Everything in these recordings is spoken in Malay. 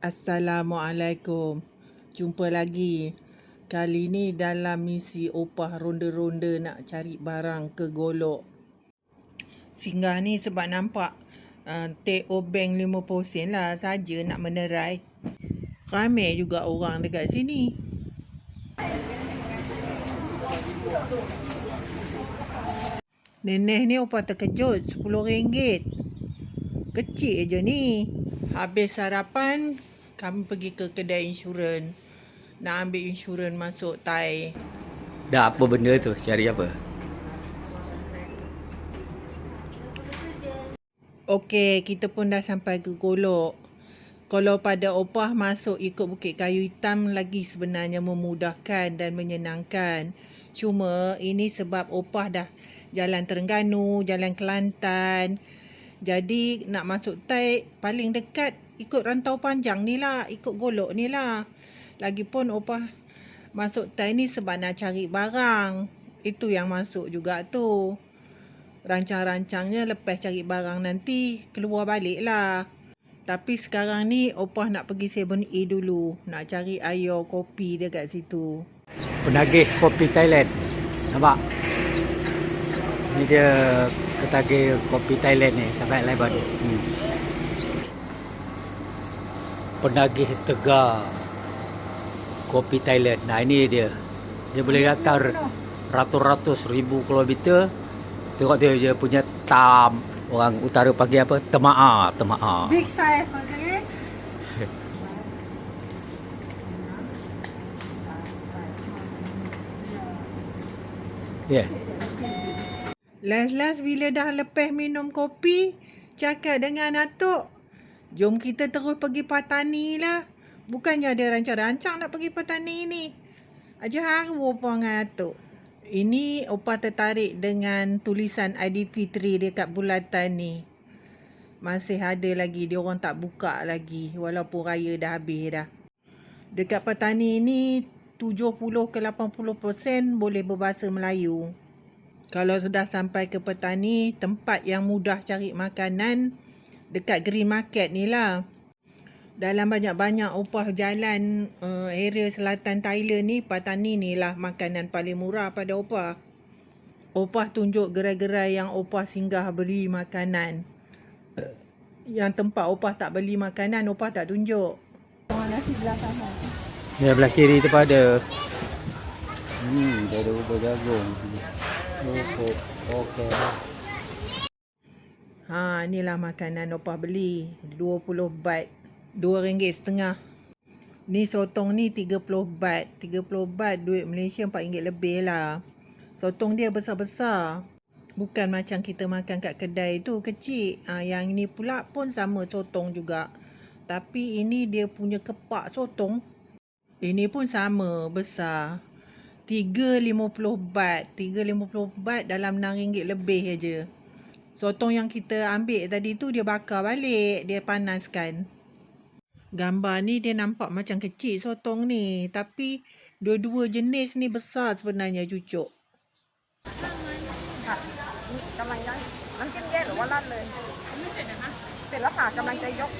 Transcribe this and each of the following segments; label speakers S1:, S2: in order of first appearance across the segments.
S1: Assalamualaikum. Jumpa lagi. Kali ni dalam misi opah ronda-ronda nak cari barang ke Golok. Singgah ni sebab nampak take bank 50 sen lah saja nak menerai. Ramai juga orang dekat sini. Nenek ni opah terkejut RM10. Kecil je ni. Habis sarapan, kami pergi ke kedai insurans. Nak ambil insurans masuk Thai.
S2: Dah apa benda tu? Cari apa?
S1: Okey, kita pun dah sampai ke Golok. Kalau pada opah masuk ikut Bukit Kayu Hitam lagi sebenarnya memudahkan dan menyenangkan. Cuma ini sebab opah dah jalan Terengganu, jalan Kelantan. Jadi nak masuk Thai paling dekat ikut rantau panjang ni lah, ikut Golok ni lah. Lagipun opah masuk Thai ni sebab nak cari barang. Itu yang masuk juga tu. Rancang-rancangnya lepas cari barang nanti keluar balik lah. Tapi sekarang ni opah nak pergi 7A dulu. Nak cari air kopi dekat situ.
S2: Penagih kopi Thailand. Nampak? Ni dia ketagih kopi Thailand ni sampai Leban. Penagih tegar kopi Thailand. Nah ini dia. Dia boleh datang ratus-ratus ribu kilometer. Tengok dia punya tam. Orang utara panggil apa? Temaa.
S1: Big size panggil.
S2: Ya. Yeah.
S1: Last bila dah lepas minum kopi, cakap dengan atuk, jom kita terus pergi Patani lah. Bukannya ada rancang-rancang nak pergi Patani ni. Aja haru opah dengan atuk. Ini opah tertarik dengan tulisan Aidilfitri dekat bulatan ni. Masih ada lagi, dia orang tak buka lagi walaupun raya dah habis dah. Dekat Patani ni 70 ke 80% boleh berbahasa Melayu. Kalau sudah sampai ke Patani, tempat yang mudah cari makanan dekat Green Market ni lah. Dalam banyak-banyak opah jalan area selatan Thailand ni, Patani ni lah makanan paling murah pada opah. Opah tunjuk gerai-gerai yang opah singgah beli makanan. Yang tempat opah tak beli makanan, opah tak tunjuk.
S3: Nasi belah kanan.
S2: Ya, belah kiri tu ada. Dia ada ubah jagung. Okey.
S1: Inilah makanan opah beli. 20 baht. RM2.50. Ni sotong ni 30 baht. 30 baht duit Malaysia RM4 lebih lah. Sotong dia besar-besar. Bukan macam kita makan kat kedai tu kecil. Yang ni pula pun sama sotong juga. Tapi ini dia punya kepak sotong. Ini pun sama besar. 3.50 baht. 3.50 baht dalam RM6 lebih aja. Sotong yang kita ambil tadi tu dia bakar balik. Dia panaskan. Gambar ni dia nampak macam kecil sotong ni. Tapi dua-dua jenis ni besar sebenarnya cucuk.
S3: กำลังยังน้ำจิ้มแยกหรือว่าราดเลยเสร็จแล้วค่ะกำลังจะยก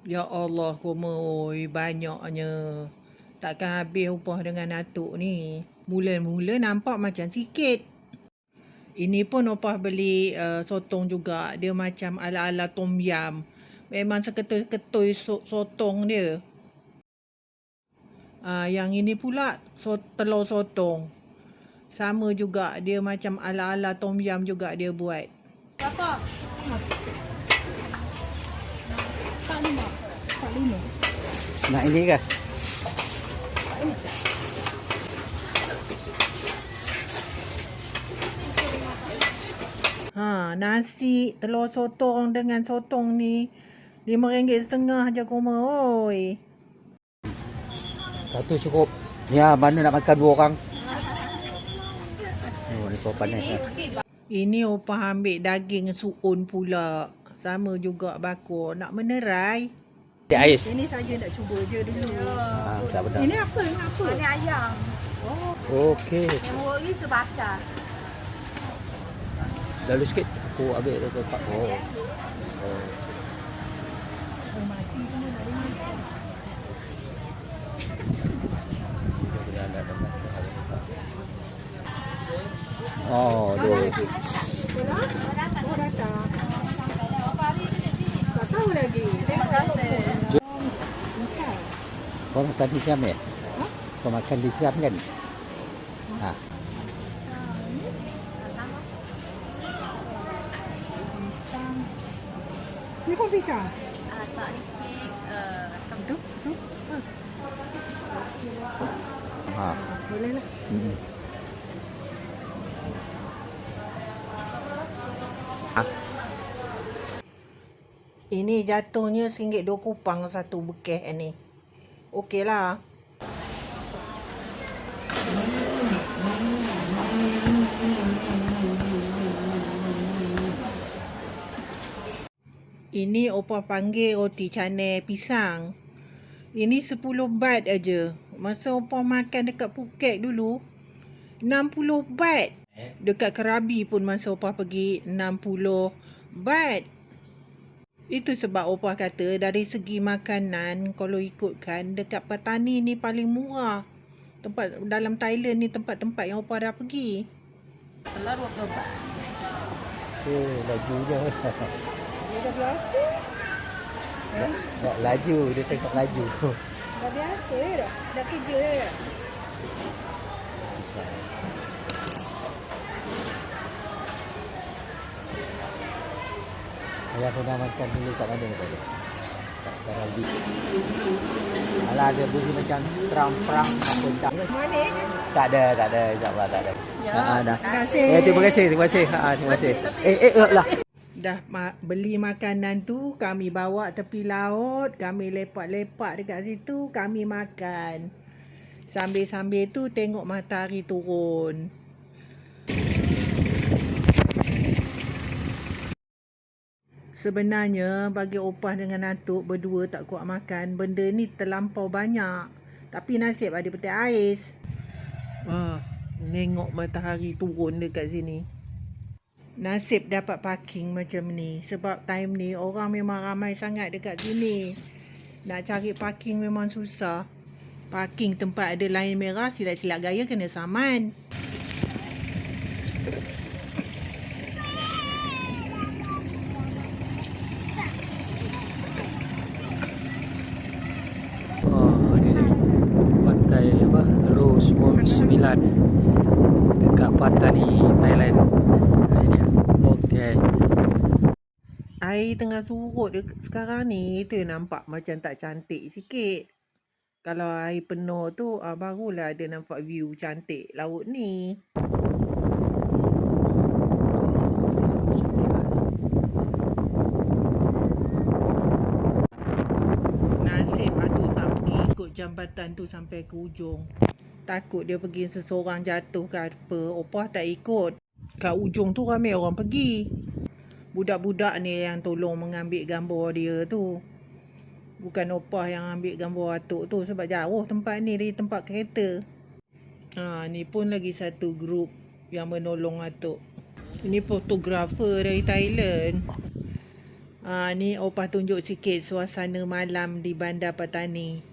S1: Ya Allah, komoi banyaknya. Takkan habis opah dengan atuk ni. Mula-mula nampak macam sikit. Ini pun opah beli sotong juga. Dia macam ala-ala tom yam. Memang seketui-ketui sotong dia. Yang ini pula telur sotong. Sama juga. Dia macam ala-ala tom yam juga dia buat.
S3: Berapa? 45.
S2: Nak ini ke?
S1: Nasi telur sotong dengan sotong ni RM5.50 je koma oi.
S2: Satu cukup. Ya, mana nak makan dua orang? Oh, ni kau panas.
S1: Ini opah ambil daging suun pula. Sama juga bakor. Nak menerai.
S2: Ais.
S1: Ini saja nak cuba je dulu.
S2: Tak benar.
S1: Ini apa? Ini apa?
S3: Ini ayam.
S2: Okey.
S3: Yang worry sebakar.
S2: Lalu sikit aku ambil dia tempat. Oh.
S1: Mati semua nak dengar.
S2: Oh, dua.
S1: Oh, datang. Tak tahu lagi. Tengok.
S2: Kau makan di Siam ya? Kau makan di Siam kan? Ha.
S1: Ni pun pisang.
S3: Tak ni kek.
S1: Tu.
S2: Ha.
S1: Boleh lah.
S2: Hmm. Ha.
S1: Ini jatuhnya RM1.2 kupang satu bekeh ni. Okey lah. Ini opah panggil roti canai pisang. Ini 10 baht aja. Masa opah makan dekat Phuket dulu, 60 baht. Dekat Krabi pun masa opah pergi 60 baht. Itu sebab opah kata dari segi makanan kalau ikutkan dekat Patani ni paling murah. Tempat dalam Thailand ni tempat-tempat yang opah dah pergi.
S3: Telur 20 baht.
S2: Okay, laju je.
S1: Dia dah biasa.
S2: Tak laju, dia tengok laju.
S1: Dah biasa dah. Dah kerja dah.
S2: Ayah pernah makan dulu kat mana tadi? Kat Karabi. Alah, dia bunyi macam terang-perang apa tak.
S1: Mana?
S2: Tak ada. InsyaAllah tak ada.
S3: Ya,
S2: Dah.
S1: Terima kasih.
S2: Terima kasih. Terima kasih. Lah.
S1: Dah beli makanan tu, kami bawa tepi laut, kami lepak-lepak dekat situ, kami makan. Sambil-sambil tu tengok matahari turun. Sebenarnya bagi opah dengan Atuk berdua tak kuat makan, benda ni terlampau banyak. Tapi nasib ada peti ais. Tengok matahari turun dekat sini. Nasib dapat parking macam ni. Sebab time ni orang memang ramai sangat dekat sini. Nak cari parking memang susah. Parking tempat ada line merah, silap-silap gaya kena saman.
S2: Ni dia. Pantai apa? Rosemont 9 dekat Patani, Thailand. Ini dia. Okey.
S1: Air tengah surut sekarang ni, kita nampak macam tak cantik sikit. Kalau air penuh tu, barulah ada nampak view cantik laut ni. Nasib Atuk tak pergi ikut jambatan tu sampai ke ujung. Takut dia pergi seseorang jatuh ke apa. Opah tak ikut. Kat ujung tu ramai orang pergi. Budak-budak ni yang tolong mengambil gambar dia tu. Bukan opah yang ambil gambar Atuk tu sebab jauh tempat ni dari tempat kereta. Ni pun lagi satu grup yang menolong Atuk. Ini fotografer dari Thailand. Ni opah tunjuk sikit suasana malam di Bandar Patani.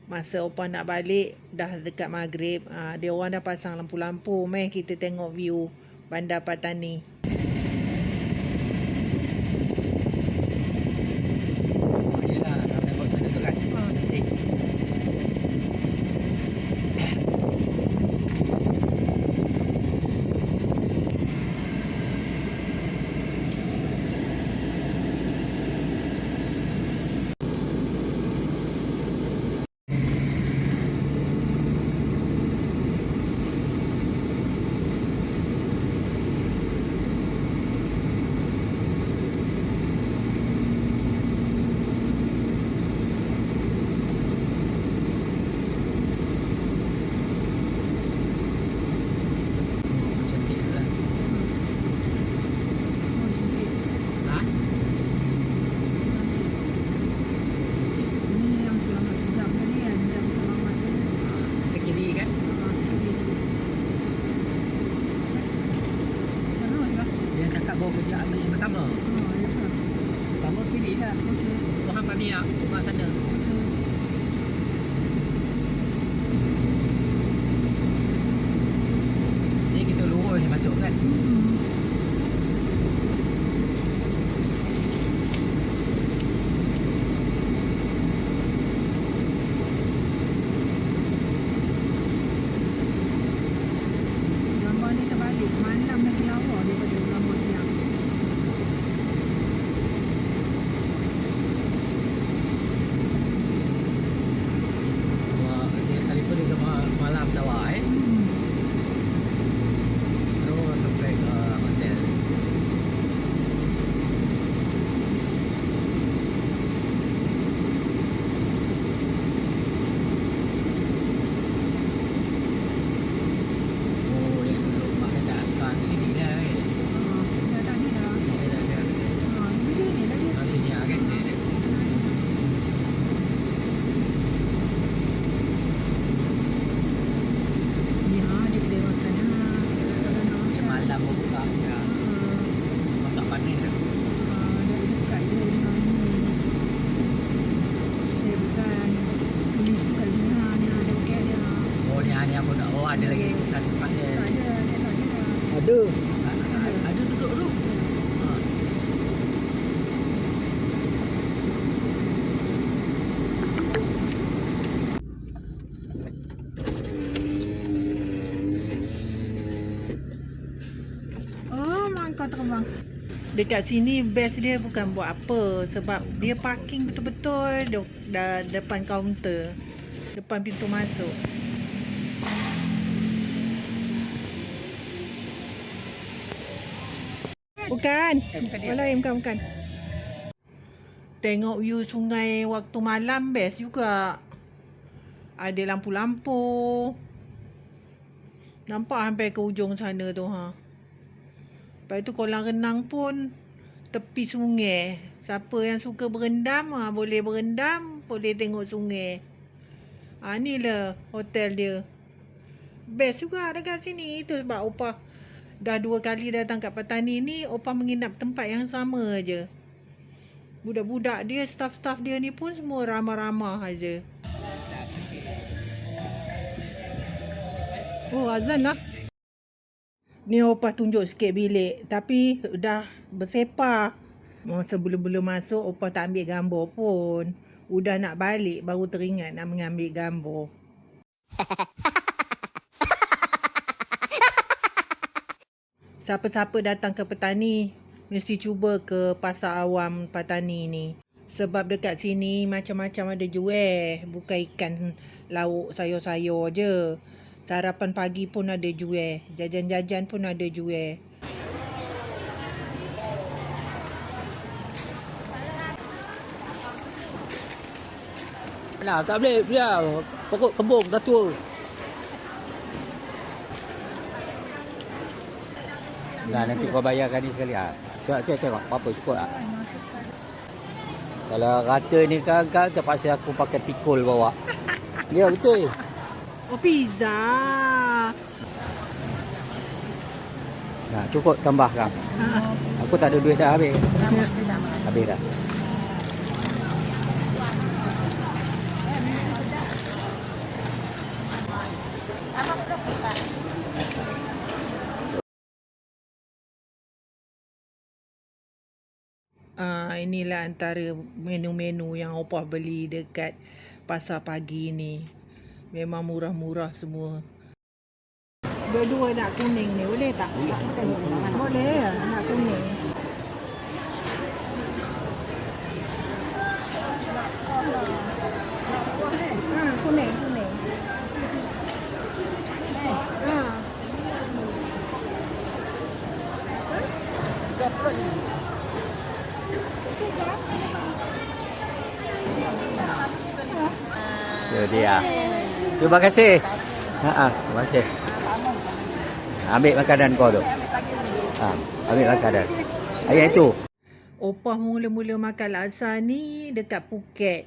S1: Masa opah nak balik dah dekat maghrib, dia orang dah pasang lampu-lampu. Mari kita tengok view Bandar Patani.
S2: Dia ambil yang pertama. Pertama kiri lah. Tu hang tadi nak rumah sana. Ni kita lurus ni masuk kan.
S3: Gambar ni terbalik. Malam lagi lawa daripada gambar siang.
S2: Dia telefon dia malam tawa terus sampai ke hotel. Oh, dia duduk pakai tak suka sini lah
S3: Dah tadi dah. Video ni lagi.
S2: sini lah kan dia.
S3: Ya, dia kedai makan lah. Kalau nak
S2: Dia
S3: makan.
S2: malam pun buka ya. Masak panis dah.
S3: Dah dekat je dengan ni. Bukan. Tulis tu kat sini lah. Ni ada buket dia.
S2: Oh ni aku nak. Oh ada lagi kesan tempat dia.
S3: Tak ada. Dia tak ada.
S1: Ada.
S2: Ada duduk tu. Ha.
S3: Oh, mak kau terbang.
S1: Dekat sini best dia bukan buat apa. Sebab dia parking betul-betul depan kaunter. Depan pintu masuk. Bukan. Bukan. Tengok view sungai waktu malam best juga. Ada lampu-lampu. Nampak sampai ke ujung sana tu ha. Lepas tu kolam renang pun tepi sungai. Siapa yang suka berendam boleh berendam, boleh tengok sungai. Ni lah hotel dia. Best juga dekat sini. Itu sebab Opah dah 2 kali datang kat Patani ni, Opah menginap tempat yang sama aje. Budak-budak dia, staff-staff dia ni pun semua ramah-ramah aja. Oh, azan lah. Ni Opah tunjuk sikit bilik. Tapi dah bersepah. Sebelum-belum masuk, Opah tak ambil gambar pun. Udah nak balik, baru teringat nak mengambil gambar. Siapa-siapa datang ke Patani, mesti cuba ke Pasar Awam Patani ni. Sebab dekat sini macam-macam ada jual. Bukan ikan lauk sayur-sayur je. Sarapan pagi pun ada jual. Jajan-jajan pun ada jual.
S2: Lah, tak boleh biar pokok kembung dah tua. Nah, nanti kau bayarkan ni sekali ah. Tengok apa cukup ah. Kalau rata ni kan terpaksa aku pakai pikul bawa. Ya betul.
S1: Oh, pizza.
S2: Nah, cukup tambah kan. Aku tak ada duit dah habis. Habis dah.
S1: Inilah antara menu-menu yang Opah beli dekat pasar pagi ni. Memang murah-murah semua. Dua-dua nak kuning ni, boleh tak? Boleh ya, nak kuning. Kuning.
S2: Itu dia. Terima kasih. Terima kasih. Ambil makanan kau tu. Ambil makanan. Ayat itu.
S1: Opah mula-mula makan laksa ni dekat Phuket.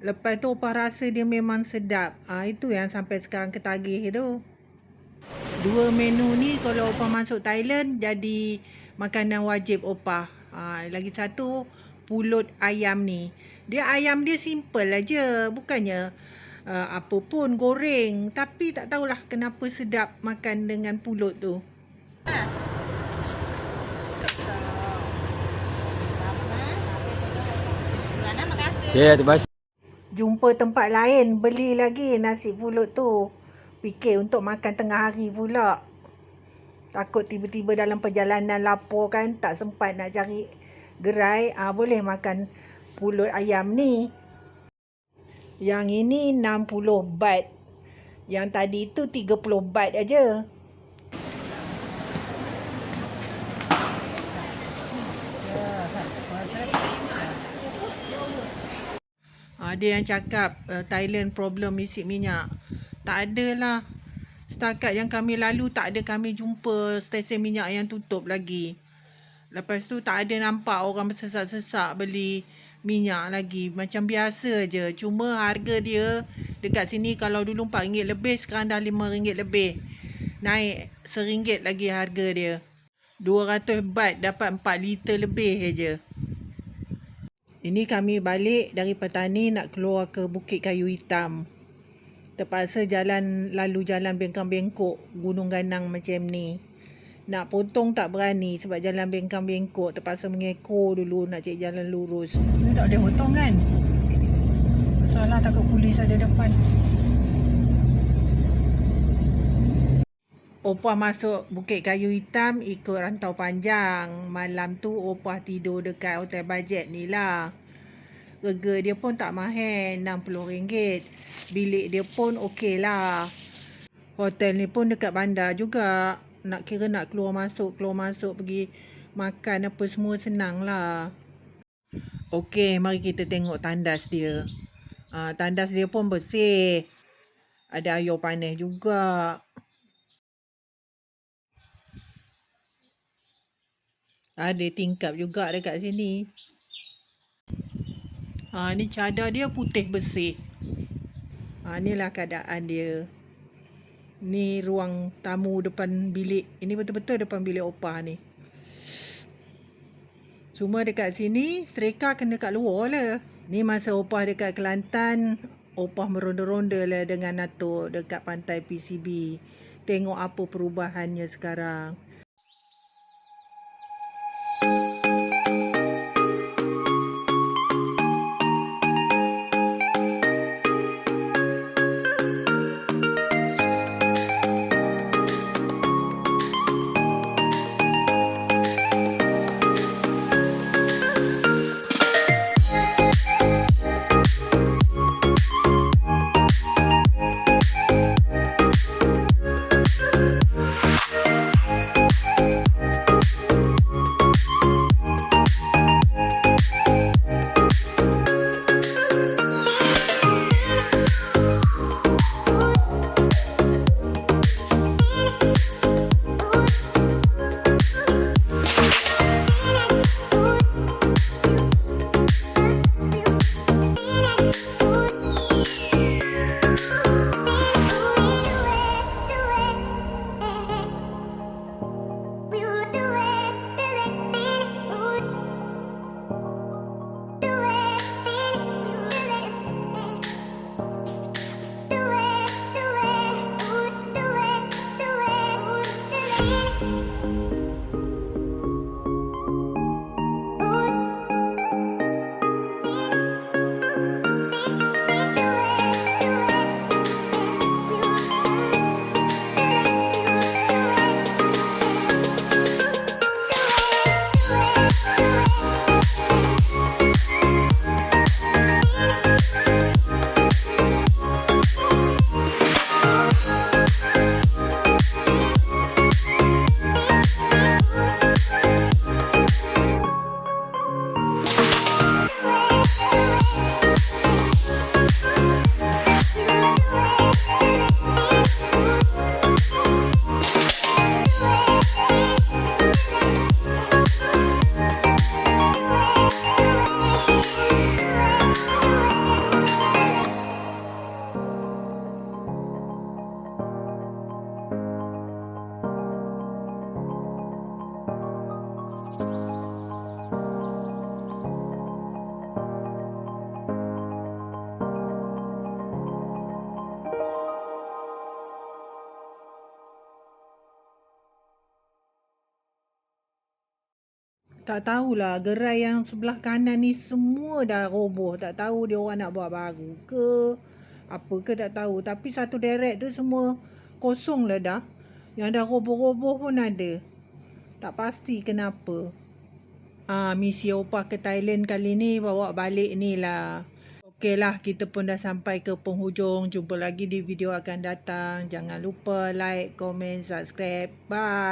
S1: Lepas tu Opah rasa dia memang sedap. Itu yang sampai sekarang ketagih tu. Dua menu ni kalau Opah masuk Thailand jadi makanan wajib opah. Lagi satu pulut ayam ni. Ayam dia simple aja, bukannya apa pun goreng, tapi tak tahulah kenapa sedap makan dengan pulut tu.
S2: Ya, terima kasih.
S1: Jumpa tempat lain, beli lagi nasi pulut tu. Fikir untuk makan tengah hari pula. Takut tiba-tiba dalam perjalanan lapar kan, tak sempat nak cari gerai, boleh makan pulut ayam ni. Yang ini 60 baht. Yang tadi tu 30 baht aja. Ada yang cakap Thailand problem isi minyak. Tak adalah. Setakat yang kami lalu tak ada kami jumpa stesen minyak yang tutup lagi. Lepas tu tak ada nampak orang bersesak-sesak beli minyak lagi. Macam biasa je. Cuma harga dia dekat sini kalau dulu RM4 lebih, sekarang dah RM5 lebih. Naik RM1 lagi harga dia. 200 baht dapat 4 liter lebih je. Ini kami balik dari Petani nak keluar ke Bukit Kayu Hitam. Terpaksa lalu jalan bengkang-bengkok Gunung Ganang macam ni. Nak potong tak berani sebab jalan bengkang-bengkok. Terpaksa mengekor dulu nak cari jalan lurus. Ni tak boleh potong kan? Masalah takut polis ada depan. Opah masuk Bukit Kayu Hitam ikut rantau panjang. Malam tu Opah tidur dekat hotel bajet ni lah. Harga dia pun tak mahal, RM60. Bilik dia pun okey lah. Hotel ni pun dekat bandar juga. Nak keluar masuk pergi makan apa semua senang lah. Okey, mari kita tengok tandas dia. Tandas dia pun bersih. Ada air panas juga. Ada tingkap juga dekat sini. Ni cadar dia putih bersih. Inilah keadaan dia. Ni ruang tamu depan bilik. Ini betul-betul depan bilik Opah ni. Cuma dekat sini, serika kena kat luar lah. Ni masa Opah dekat Kelantan, Opah meronda-ronda lah dengan Atuk dekat pantai PCB. Tengok apa perubahannya sekarang. Tak tahulah, gerai yang sebelah kanan ni semua dah roboh. Tak tahu dia orang nak buat baru ke, apa ke tak tahu. Tapi satu deret tu semua kosong lah dah. Yang dah roboh-roboh pun ada. Tak pasti kenapa. Misi Opah ke Thailand kali ni bawa balik ni lah. Okey lah, kita pun dah sampai ke penghujung. Jumpa lagi di video akan datang. Jangan lupa like, komen, subscribe. Bye.